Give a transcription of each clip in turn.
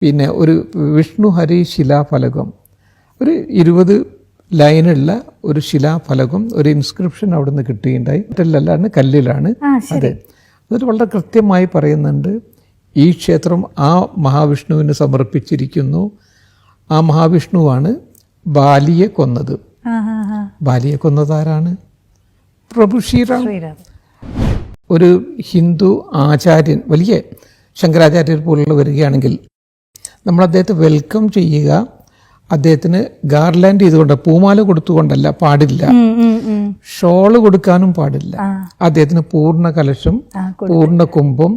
പിന്നെ ഒരു വിഷ്ണു ഹരി ശിലാഫലകം, ഒരു 20 ലൈനുള്ള ഒരു ശിലാഫലകം, ഒരു ഇൻസ്ക്രിപ്ഷൻ അവിടെ നിന്ന് കിട്ടുകയുണ്ടായി. മറ്റല്ലാണ്ട് കല്ലിലാണ്. അതെ, എന്നിട്ട് വളരെ കൃത്യമായി പറയുന്നുണ്ട്, ഈ ക്ഷേത്രം ആ മഹാവിഷ്ണുവിന് സമർപ്പിച്ചിരിക്കുന്നു. ആ മഹാവിഷ്ണുവാണ് ബാലിയെ കൊന്നത്. ബാലിയെ കൊന്നതാരാണ്? പ്രഭു ശ്രീറാം. ഒരു ഹിന്ദു ആചാര്യൻ, വലിയ ശങ്കരാചാര്യർ പോലുള്ള വരികയാണെങ്കിൽ നമ്മൾ അദ്ദേഹത്തെ വെൽക്കം ചെയ്യുക, അദ്ദേഹത്തിന് ഗാർലാൻഡ് ചെയ്തുകൊണ്ട്, പൂമാല കൊടുത്തുകൊണ്ടല്ല, പാടില്ല. ഷോള് കൊടുക്കാനും പാടില്ല. അദ്ദേഹത്തിന് പൂർണ്ണ കലശം, പൂർണ്ണ കുംഭം,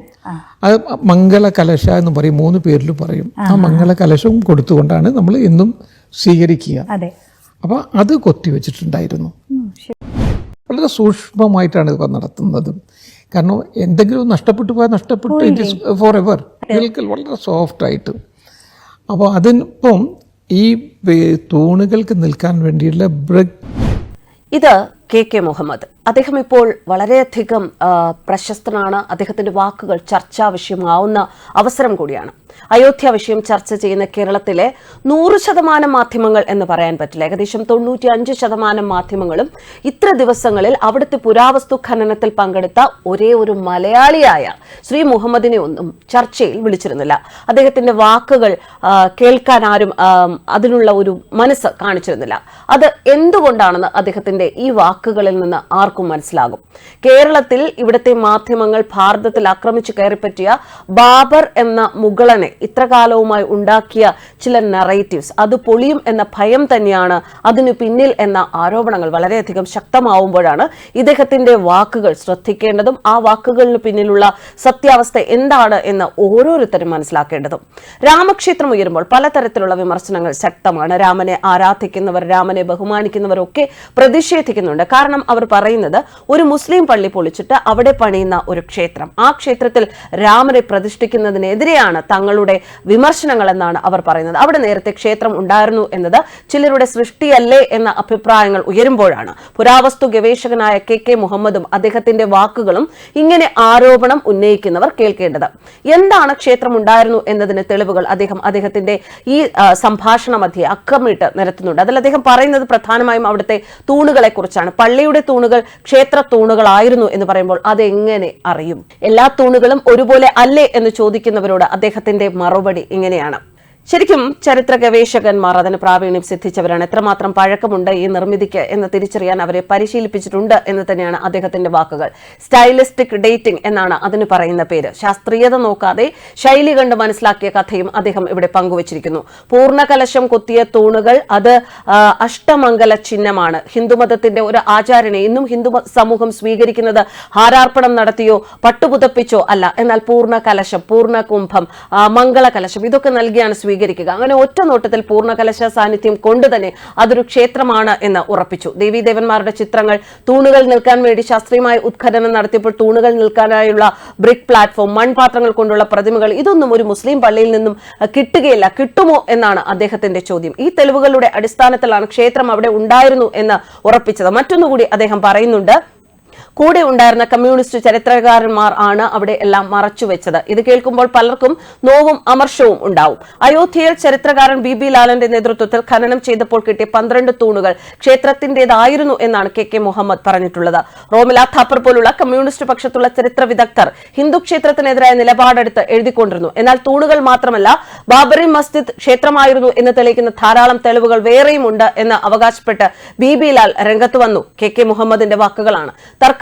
അത് മംഗള കലശ എന്ന് പറയും, 3 പേരിൽ പറയും. ആ മംഗള കലശവും കൊടുത്തുകൊണ്ടാണ് നമ്മൾ എന്നും സ്വീകരിക്കുക. അപ്പൊ അത് കൊത്തിവെച്ചിട്ടുണ്ടായിരുന്നു. വളരെ സൂക്ഷ്മമായിട്ടാണ് ഇത് നടത്തുന്നത്. കാരണം എന്തെങ്കിലും നഷ്ടപ്പെട്ടു പോയാൽ നഷ്ടപ്പെട്ടു, ഇറ്റ് ഈസ് ഫോർ എവർ. വളരെ സോഫ്റ്റായിട്ട്. അപ്പോൾ അതിനിപ്പം ഈ തൂണുകൾക്ക് നിൽക്കാൻ വേണ്ടിയുള്ള ഇത് കെ മുഹമ്മദ്. അദ്ദേഹം ഇപ്പോൾ വളരെയധികം പ്രശസ്തനാണ്. അദ്ദേഹത്തിന്റെ വാക്കുകൾ ചർച്ചാ വിഷയമാവുന്ന അവസരം കൂടിയാണ്. അയോധ്യ വിഷയം ചർച്ച ചെയ്യുന്ന കേരളത്തിലെ 100% മാധ്യമങ്ങൾ എന്ന് പറയാൻ പറ്റില്ല, ഏകദേശം 95% മാധ്യമങ്ങളും ഇത്ര ദിവസങ്ങളിൽ അവിടുത്തെ പുരാവസ്തു ഖനനത്തിൽ പങ്കെടുത്ത ഒരേ ഒരു മലയാളിയായ ശ്രീ മുഹമ്മദിനെ ഒന്നും ചർച്ചയിൽ വിളിച്ചിരുന്നില്ല. അദ്ദേഹത്തിന്റെ വാക്കുകൾ കേൾക്കാൻ ആരും അതിനുള്ള ഒരു മനസ്സ് കാണിച്ചിരുന്നില്ല. അത് എന്തുകൊണ്ടാണെന്ന് അദ്ദേഹത്തിന്റെ ഈ വാക്കുകളിൽ നിന്ന് ആർക്കും മനസ്സിലാകും. കേരളത്തിൽ ഇവിടുത്തെ മാധ്യമങ്ങൾ ഭാരതത്തിൽ ആക്രമിച്ചു കയറിപ്പറ്റിയ ബാബർ എന്ന മുഗളനെ ഇത്ര കാലവുമായി ഉണ്ടാക്കിയ ചില നറേറ്റീവ്സ് അത് പൊളിയും എന്ന ഭയം തന്നെയാണ് അതിനു പിന്നിൽ എന്ന ആരോപണങ്ങൾ വളരെയധികം ശക്തമാവുമ്പോഴാണ് ഇദ്ദേഹത്തിന്റെ വാക്കുകൾ ശ്രദ്ധിക്കേണ്ടതും ആ വാക്കുകളിന് പിന്നിലുള്ള സത്യാവസ്ഥ എന്താണ് എന്ന് ഓരോരുത്തരും മനസ്സിലാക്കേണ്ടതും. രാമക്ഷേത്രം ഉയരുമ്പോൾ പലതരത്തിലുള്ള വിമർശനങ്ങൾ ശക്തമാണ്. രാമനെ ആരാധിക്കുന്നവർ, രാമനെ ബഹുമാനിക്കുന്നവരൊക്കെ പ്രതിഷേധിക്കുന്നുണ്ട്. കാരണം അവർ പറയുന്നത് ഒരു മുസ്ലിം പള്ളി പൊളിച്ചിട്ട് അവിടെ പണിയുന്ന ഒരു ക്ഷേത്രം, ആ ക്ഷേത്രത്തിൽ രാമനെ പ്രതിഷ്ഠിക്കുന്നതിനെതിരെയാണ് തങ്ങളുടെ വിമർശനങ്ങൾ എന്നാണ് അവർ പറയുന്നത്. അവിടെ നേരത്തെ ക്ഷേത്രം ഉണ്ടായിരുന്നു എന്നത് ചിലരുടെ സൃഷ്ടിയല്ലേ എന്ന അഭിപ്രായങ്ങൾ ഉയരുമ്പോഴാണ് പുരാവസ്തു ഗവേഷകനായ കെ മുഹമ്മദും അദ്ദേഹത്തിന്റെ വാക്കുകളും ഇങ്ങനെ ആരോപണം ഉന്നയിക്കുന്നവർ കേൾക്കേണ്ടത്. എന്താണ് ക്ഷേത്രം ഉണ്ടായിരുന്നു എന്നതിന് തെളിവുകൾ അദ്ദേഹത്തിന്റെ ഈ സംഭാഷണ മധ്യേ അക്കമിട്ട് നിരത്തുന്നുണ്ട്. അതിൽ അദ്ദേഹം പറയുന്നത് പ്രധാനമായും അവിടുത്തെ തൂണുകളെ കുറിച്ചാണ്. പള്ളിയുടെ തൂണുകൾ ക്ഷേത്ര തൂണുകളായിരുന്നു എന്ന് പറയുമ്പോൾ അതെങ്ങനെ അറിയും? എല്ലാ തൂണുകളും ഒരുപോലെ അല്ലേ എന്ന് ചോദിക്കുന്നവരോട് അദ്ദേഹത്തിന്റെ മറുപടി ഇങ്ങനെയാണ്. ശരിക്കും ചരിത്ര ഗവേഷകന്മാർ അതിന് പ്രാവീണ്യം സിദ്ധിച്ചവരാണ്. എത്രമാത്രം പഴക്കമുണ്ട് ഈ നിർമ്മിതിക്ക് എന്ന് തിരിച്ചറിയാൻ അവരെ പരിശീലിപ്പിച്ചിട്ടുണ്ട് എന്ന് തന്നെയാണ് അദ്ദേഹത്തിന്റെ വാക്കുകൾ. സ്റ്റൈലിസ്റ്റിക് ഡേറ്റിംഗ് എന്നാണ് അതിന് പറയുന്ന പേര്. ശാസ്ത്രീയത നോക്കാതെ ശൈലി കണ്ട് മനസ്സിലാക്കിയ കഥയും അദ്ദേഹം ഇവിടെ പങ്കുവച്ചിരിക്കുന്നു. പൂർണ്ണകലശം കൊത്തിയ തൂണുകൾ അത് അഷ്ടമംഗല ചിഹ്നമാണ്. ഹിന്ദുമതത്തിന്റെ ഒരു ആചാരനെ ഇന്നും ഹിന്ദു സമൂഹം സ്വീകരിക്കുന്നത് ഹാരാർപ്പണം നടത്തിയോ പട്ടുപുതപ്പിച്ചോ അല്ല, എന്നാൽ പൂർണ്ണ കലശം, പൂർണ്ണ കുംഭം, മംഗള കലശം ഇതൊക്കെ നൽകിയാണ് സ്വീകരിക്കുക. അങ്ങനെ ഒറ്റ നോട്ടത്തിൽ പൂർണ്ണകലശ സാന്നിധ്യം കൊണ്ട് തന്നെ അതൊരു ക്ഷേത്രമാണ് എന്ന് ഉറപ്പിച്ചു. ദേവീദേവന്മാരുടെ ചിത്രങ്ങൾ തൂണുകൾ നിൽക്കാൻ വേണ്ടി ശാസ്ത്രീയമായി ഉത്ഖനനം നടത്തിയപ്പോൾ തൂണുകൾ നിൽക്കാനായുള്ള ബ്രിക്ക് പ്ലാറ്റ്ഫോം, മൺപാത്രങ്ങൾ കൊണ്ടുള്ള പ്രതിമകൾ ഇതൊന്നും ഒരു മുസ്ലിം പള്ളിയിൽ നിന്നും കിട്ടുകയില്ല. കിട്ടുമോ എന്നാണ് അദ്ദേഹത്തിന്റെ ചോദ്യം. ഈ തെളിവുകളുടെ അടിസ്ഥാനത്തിലാണ് ക്ഷേത്രം അവിടെ ഉണ്ടായിരുന്നു എന്ന് ഉറപ്പിച്ചത്. മറ്റൊന്നുകൂടി അദ്ദേഹം പറയുന്നുണ്ട്, കൂടെ ഉണ്ടായിരുന്ന കമ്മ്യൂണിസ്റ്റ് ചരിത്രകാരന്മാർ ആണ് അവിടെ എല്ലാം മറച്ചുവെച്ചത്. ഇത് കേൾക്കുമ്പോൾ പലർക്കും നോവും അമർഷവും ഉണ്ടാവും. അയോധ്യയിൽ ചരിത്രകാരൻ ബി ലാലന്റെ നേതൃത്വത്തിൽ ഖനനം ചെയ്തപ്പോൾ കിട്ടിയ 12 തൂണുകൾ ക്ഷേത്രത്തിന്റേതായിരുന്നു എന്നാണ് കെ മുഹമ്മദ് പറഞ്ഞിട്ടുള്ളത്. റോമില താപ്പർ പോലുള്ള കമ്മ്യൂണിസ്റ്റ് പക്ഷത്തുള്ള ചരിത്ര വിദഗ്ധർ ഹിന്ദു ക്ഷേത്രത്തിനെതിരായ നിലപാടെടുത്ത് എഴുതിക്കൊണ്ടിരുന്നു. എന്നാൽ തൂണുകൾ മാത്രമല്ല, ബാബറി മസ്ജിദ് ക്ഷേത്രമായിരുന്നു എന്ന് തെളിയിക്കുന്ന ധാരാളം തെളിവുകൾ വേറെയും ഉണ്ട് എന്ന് അവകാശപ്പെട്ട് ബി ലാൽ രംഗത്ത് വന്നു. കെ മുഹമ്മദിന്റെ വാക്കുകളാണ്.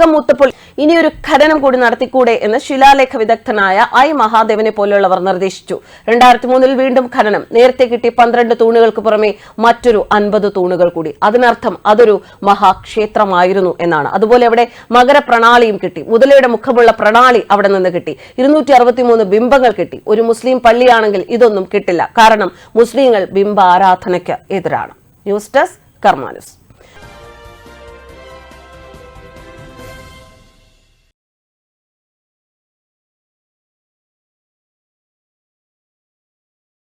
മൂത്തപ്പോൾ ഇനിയൊരു ഖനനം കൂടി നടത്തിക്കൂടെ എന്ന് ശിലാലേഖ വിദഗ്ധനായ മഹാദേവനെ പോലെയുള്ളവർ നിർദ്ദേശിച്ചു. 2003 വീണ്ടും ഖനനം. നേരത്തെ കിട്ടിയ 12 തൂണുകൾക്ക് പുറമെ മറ്റൊരു 50 തൂണുകൾ കൂടി. അതിനർത്ഥം അതൊരു മഹാക്ഷേത്രമായിരുന്നു എന്നാണ്. അതുപോലെ അവിടെ മകരപ്രണാളിയും കിട്ടി. മുതലയുടെ മുഖമുള്ള പ്രണാളി അവിടെ നിന്ന് കിട്ടി. 263 ബിംബങ്ങൾ കിട്ടി. ഒരു മുസ്ലിം പള്ളിയാണെങ്കിൽ ഇതൊന്നും കിട്ടില്ല. കാരണം മുസ്ലിങ്ങൾ ബിംബ ആരാധനയ്ക്ക് എതിരാണ്. ന്യൂസ് ഡെസ്ക് കർമ്മ ന്യൂസ്.